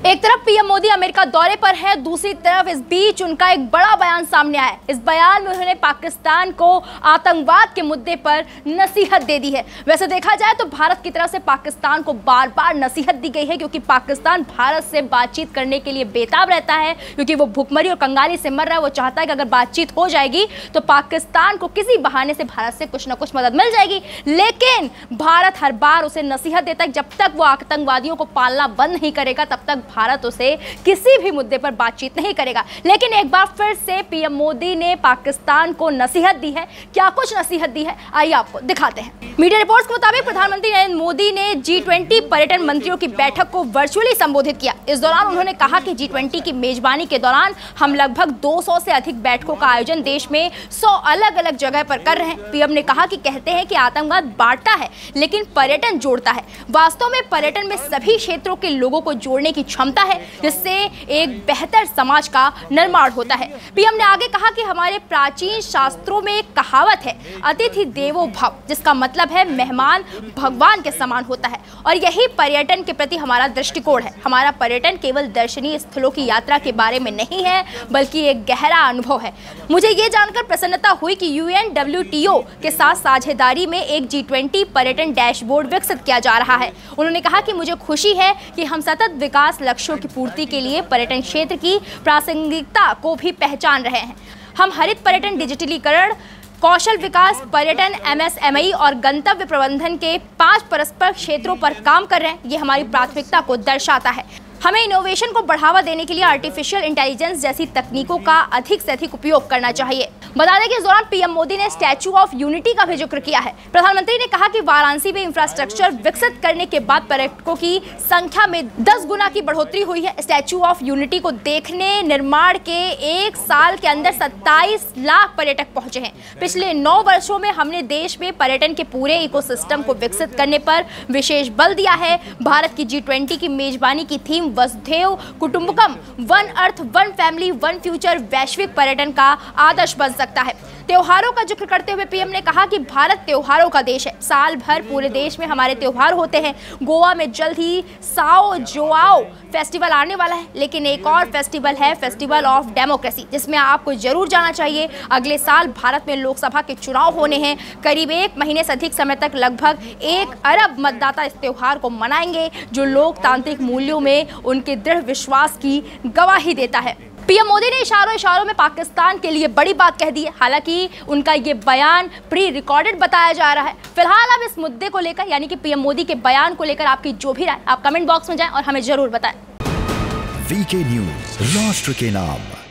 एक तरफ PM Modi America दौरे पर है, दूसरी तरफ इस बीच उनका एक बड़ा बयान सामने आया है। इस बयान में उन्होंने पाकिस्तान को आतंकवाद के मुद्दे पर नसीहत दे दी है। वैसे देखा जाए तो भारत की तरफ से पाकिस्तान को बार बार नसीहत दी गई है, क्योंकि पाकिस्तान भारत से बातचीत करने के लिए बेताब रहता है, क्योंकि वो भूखमरी और कंगाली से मर रहा है। वो चाहता है कि अगर बातचीत हो जाएगी तो पाकिस्तान को किसी बहाने से भारत से कुछ ना कुछ मदद मिल जाएगी। लेकिन भारत हर बार उसे नसीहत देता है, जब तक वो आतंकवादियों को पालना बंद नहीं करेगा तब तक भारत उसे किसी भी मुद्दे पर बातचीत नहीं करेगा। लेकिन एक बार फिर से पीएम मोदी ने पाकिस्तान को नसीहत दी है। क्या कुछ नसीहत दी है, आइए आपको दिखाते हैं। मीडिया रिपोर्ट्स के मुताबिक प्रधानमंत्री नरेंद्र मोदी ने G20 पर्यटन मंत्रियों की बैठक को वर्चुअली संबोधित किया। इस दौरान उन्होंने कहा कि G20 की मेजबानी के दौरान हम लगभग 200 से अधिक बैठकों का आयोजन देश में 100 अलग अलग जगह पर कर रहे हैं। पीएम ने कहा कि कहते हैं कि आतंकवाद बांटता है लेकिन पर्यटन जोड़ता है। वास्तव में पर्यटन में सभी क्षेत्रों के लोगों को जोड़ने की क्षमता है, जिससे एक बेहतर समाज का निर्माण होता है। पीएम ने आगे कहा कि हमारे प्राचीन शास्त्रों में एक कहावत है, अतिथि देवो भव, जिसका मतलब है मेहमान भगवान के समान होता है। और यही पर्यटन के प्रति हमारा दृष्टिकोण है। हमारा पर्यटन केवल दर्शनीय स्थलों की यात्रा के बारे में नहीं है, बल्कि एक गहरा अनुभव है। मुझे ये जानकर प्रसन्नता हुई कि UNWTO के साथ साझेदारी में एक G20 पर्यटन डैशबोर्ड विकसित किया जा रहा है। उन्होंने कहा कि मुझे खुशी है कि हम सतत विकास लक्ष्यों की पूर्ति के लिए पर्यटन क्षेत्र की प्रासंगिकता को भी पहचान रहे हैं। हम हरित पर्यटन, डिजिटलीकरण, कौशल विकास, पर्यटन, MSME और गंतव्य प्रबंधन के 5 परस्पर क्षेत्रों पर काम कर रहे हैं। ये हमारी प्राथमिकता को दर्शाता है। हमें इनोवेशन को बढ़ावा देने के लिए आर्टिफिशियल इंटेलिजेंस जैसी तकनीकों का अधिक से अधिक उपयोग करना चाहिए। बता दें कि इस दौरान पीएम मोदी ने स्टैच्यू ऑफ यूनिटी का भी जिक्र किया है। प्रधानमंत्री ने कहा कि वाराणसी में इंफ्रास्ट्रक्चर विकसित करने के बाद पर्यटकों की संख्या में 10 गुना की बढ़ोतरी हुई है। स्टैच्यू ऑफ यूनिटी को देखने निर्माण के 1 साल के अंदर 27 लाख पर्यटक पहुंचे हैं। पिछले 9 वर्षों में हमने देश में पर्यटन के पूरे इकोसिस्टम को विकसित करने पर विशेष बल दिया है। भारत की G20 की मेजबानी की थीम वसुधैव कुटुंबकम, one earth, one family, one future वैश्विक पर्यटन का आदर्श बन सकता है। त्योहारों का जिक्र करते हुए पीएम ने कहा कि भारत त्योहारों का देश है। साल भर पूरे देश में हमारे त्योहार होते हैं। गोवा में जल्द ही साओ जोआओ फेस्टिवल आने वाला है, लेकिन एक और फेस्टिवल है, फेस्टिवल ऑफ डेमोक्रेसी, जिसमें आपको जरूर जाना चाहिए। अगले साल भारत में लोकसभा के चुनाव होने हैं। करीब 1 महीने से अधिक समय तक लगभग 1 अरब मतदाता इस त्योहार को मनाएंगे, जो लोकतांत्रिक मूल्यों में उनके दृढ़ विश्वास की गवाही देता है। पीएम मोदी ने इशारों में पाकिस्तान के लिए बड़ी बात कह दी है। हालांकि उनका ये बयान प्री रिकॉर्डेड बताया जा रहा है। फिलहाल अब इस मुद्दे को लेकर, यानी कि पीएम मोदी के बयान को लेकर आपकी जो भी राय, आप कमेंट बॉक्स में जाएं और हमें जरूर बताएं। VK न्यूज़, राष्ट्र के नाम।